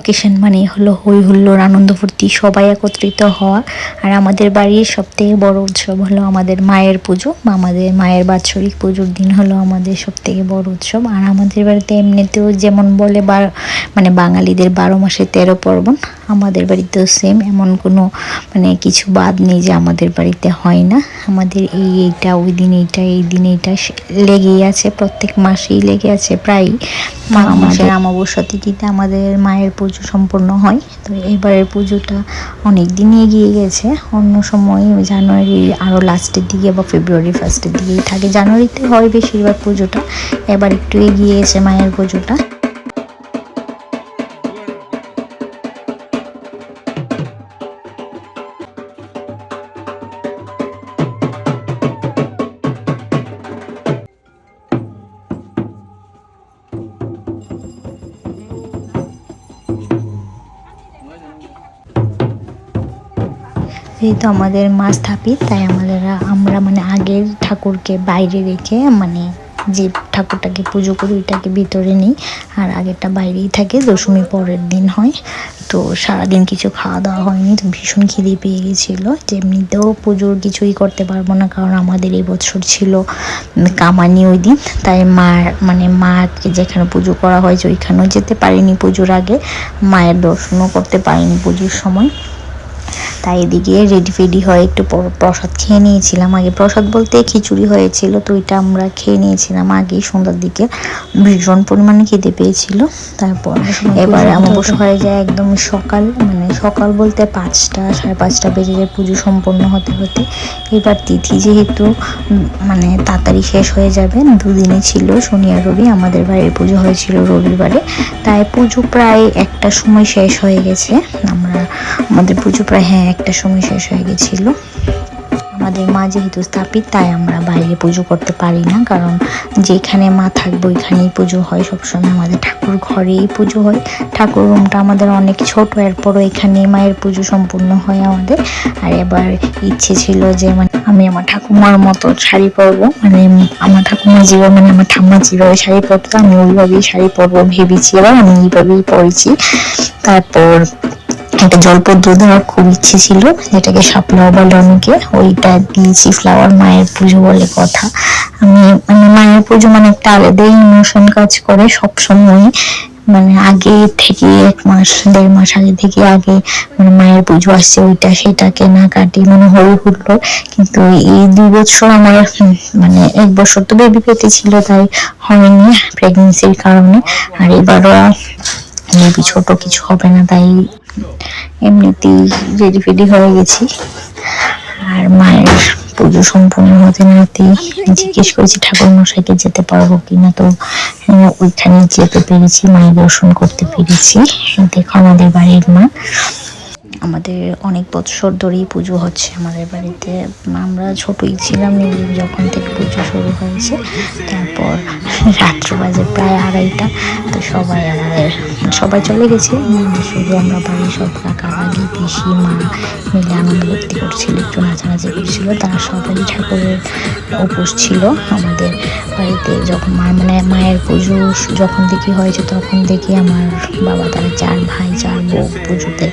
Occasion মানে হলো হই হুল্লোড়, আনন্দ ফুর্তি, সবাই একত্রিত হওয়া। আর আমাদের বাড়ির সবথেকে বড় উৎসব হলো আমাদের মায়ের পুজো বা আমাদের মায়ের বাৎসরিক পুজোর দিন হলো আমাদের সবথেকে বড় উৎসব। আর আমাদের বাড়িতে এমনিতেও যেমন বলে মানে বাঙালিদের 12 মাসে 13 পার্বণ, আমাদের বাড়িতেও সেম, এমন কোনো মানে কিছু বাদ নেই যে আমাদের বাড়িতে হয় না। আমাদের এইটা ওই দিন এইটা এই দিন এইটা লেগেই আছে, প্রত্যেক মাসেই লেগে আছে প্রায়। আমাদের অমাবস্যা তিথিতে আমাদের মায়ের পুজো সম্পূর্ণ হয়। তো এবারের পুজোটা অনেক দিন এগিয়ে গেছে, অন্য সময় জানুয়ারি আরও লাস্টের দিকে বা ফেব্রুয়ারি ফার্স্টের দিকেই থাকে। জানুয়ারিতে হয় বেশিরভাগ পুজোটা, এবার একটু এগিয়ে গেছে মায়ের পুজোটা। যেহেতু আমাদের মা স্থাপিত, তাই আমরা মানে আগের ঠাকুরকে বাইরে রেখে, মানে যে ঠাকুরটাকে পুজো করি ওইটাকে ভিতরে নিই, আর আগেরটা বাইরেই থাকে। দশমী পরের দিন হয়, তো সারাদিন কিছু খাওয়া দাওয়া হয়নি, তো ভীষণ খিদে পেয়ে গেছিলো। যে এমনিতেও পুজোর কিছুই করতে পারবো না, কারণ আমাদের এই বছর ছিল কামানি ওই দিন। তাই মাকে যেখানে পুজো করা হয়েছে ওইখানেও যেতে পারিনি পুজোর আগে, মায়ের দর্শনও করতে পারিনি পুজোর সময়। তাই এদিকে রেডি ফেডি হয়ে একটু প্রসাদ খেয়ে নিয়েছিলাম। আগে প্রসাদ বলতে খিচুড়ি হয়েছিল, তো ওইটা আমরা খেয়ে নিয়েছিলাম আগেই সন্ধ্যার দিকে। ভীষণ পরিমাণে খেতে পেয়েছিল। তারপর এবার অমাবস্যা হয়ে যায় একদম সকাল, মানে সকাল বলতে 5টা 5:30 বেজে যায় পুজো সম্পন্ন হতে হতে। এবার তিথি যেহেতু মানে তাড়াতাড়ি শেষ হয়ে যাবে, দুদিনই ছিল, শনি আর রবি। আমাদের বাড়ির পুজো হয়েছিল রবিবারে, তাই পুজো প্রায় 1টার সময় শেষ হয়ে গেছে। আমাদের পুজো প্রায় 1টার সময় শেষ হয়ে গেছিল। আমাদের মা যেহেতু স্থাপিত, তাই আমরা বাইরে পুজো করতে পারি না, কারণ যেখানে মা থাকবে ওইখানেই পুজো হয় সবসময়। আমাদের ঠাকুর ঘরেই পুজো হয়। ঠাকুর রুমটা আমাদের অনেক ছোট, এরপরও এখানেই মায়ের পুজো সম্পূর্ণ হয় আমাদের। আর এবার ইচ্ছে ছিল যে মানে আমি আমার ঠাকুমার মতো শাড়ি পরবো, মানে আমার ঠাকুমা যেভাবে, মানে আমার ঠাম্মা যেভাবে শাড়ি পরতো আমি ওইভাবেই শাড়ি পরবো ভেবেছি। এবার আমি এইভাবেই পরেছি। তারপর একটা জলপদ্র দেওয়ার খুব ইচ্ছে ছিল, যেটাকে শাপলাও বলে অনেকে, ওইটা দিয়েছি। ফ্লাওয়ার মায়ের পুজো বলে কথা। আমি মানে মায়ের পুজো মানে একটা আলাদাই ইমোশন কাজ করে সব সময়। মানে আগে থেকে 1 মাস 1.5 মাস আগে থেকে মানে মায়ের পুজো আসছে, ওইটা সেটা কেনাকাটি মানে হই হুল্লোড়। কিন্তু এই 2 বছর আমার মানে 1 বছর তো বেবি পেটে ছিল, তাই হয়নি প্রেগনেন্সির কারণে। আর এবারও বেবি ছোট, কিছু হবে না, তাই এমনিতেই রেডি ফেডি হয়ে গেছি। আর মায়ের পুজো সম্পূর্ণ হতে না হতেই জিজ্ঞেস করেছি ঠাকুর মশাইকে যেতে পারবো কিনা, তো ওইখানে যেতে পেরেছি, মায়ের দর্শন করতে পেরেছি। দেখো আমাদের বাড়ির মা। আমাদের অনেক বছর ধরেই পুজো হচ্ছে আমাদের বাড়িতে। আমরা ছোটই ছিলাম যখন থেকে পুজো শুরু হয়েছে। তারপর রাত্র বাজে প্রায় 2:30, তো সবাই চলে গেছে, শুধু আমরা বাড়ির সব কাকা কাকি পিসি মা মিলে আনন্দ ভর্তি করছিল, একটু নাচানাচি করছিল। তারা সবাই ঠাকুরের উপোস ছিল আমাদের বাড়িতে। যখন মায়ের পুজো যখন থেকে হয়েছে তখন থেকে আমার বাবা, তারা 4 ভাই 4 বউ পুজোতে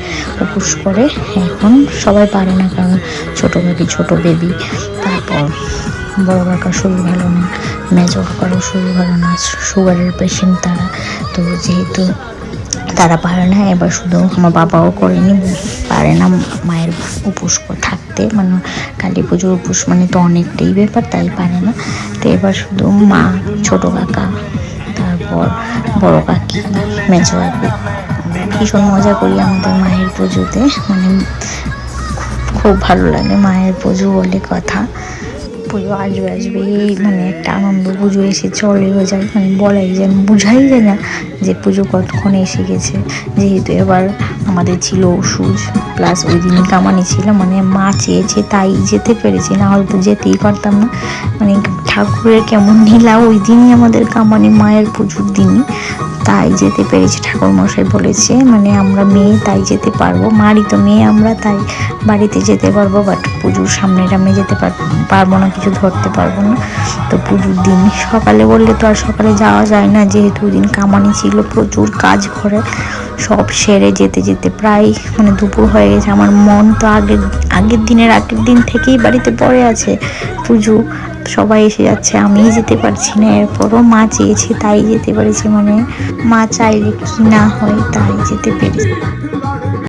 উপোস করে। এখন সবাই পারে না, কারণ ছোট কাকি ছোট বেবি। তারপর বড় কাকার শরীর ভালো না, মেজো কাকারও শরীর ভালো না, সুগারের পেশেন্ট তারা। তো যেহেতু তারা পারে না, এবার শুধু আমার বাবাও করেনি, পারে না মায়ের উপোস থাকতে, মানে কালী পুজোর উপোস মানে তো অনেকটাই ব্যাপার, তাই পারে না। তো এবার শুধু মা, ছোট কাকা, তারপর বড় কাকি, মেজো কাকি। ভীষণ মজা করি আমাদের মায়ের পুজোতে, মানে খুব ভালো লাগে মায়ের পুজো বলে কথা। পুজো আসবে মানে একটা আনন্দ, পুজো এসে চলেও যায়, মানে বলাই যায় না, বোঝাই যায় না যে পুজো কতক্ষণ এসে গেছে। যেহেতু এবার আমাদের ছিল ওষুধ, প্লাস ওই দিনই কামানি ছিল, মানে মা চেয়েছে তাই যেতে পেরেছি, না হয়তো যেতেই পারতাম না। মানে ঠাকুরের কেমন নীলা, ওই দিনই আমাদের কামানি, মায়ের পুজোর দিনই, তাই যেতে পেরেছি। ঠাকুর মশাই বলেছে মানে আমরা মেয়ে তাই যেতে পারবো, মারই তো মেয়ে আমরা, তাই বাড়িতে যেতে পারবো, বাট পুজোর সামনে যেতে পারবো না, কিছু ধরতে পারবো না। তো পুজোর দিন সকালে বললে তো আর সকালে যাওয়া যায় না, যেহেতু ওই দিন কামানি ছিল, প্রচুর কাজ ঘরে। সব সেরে যেতে যেতে প্রায় মানে দুপুর হয়ে গেছে। আমার মন তো আগের দিন থেকেই বাড়িতে পড়ে আছে পুজো, সবাই এসে যাচ্ছে, আমিই যেতে পারছি না। এরপরও মা চেয়েছে তাই যেতে পেরেছি, মানে মা চাইলে কি না হয় তাই যেতে পেরেছি।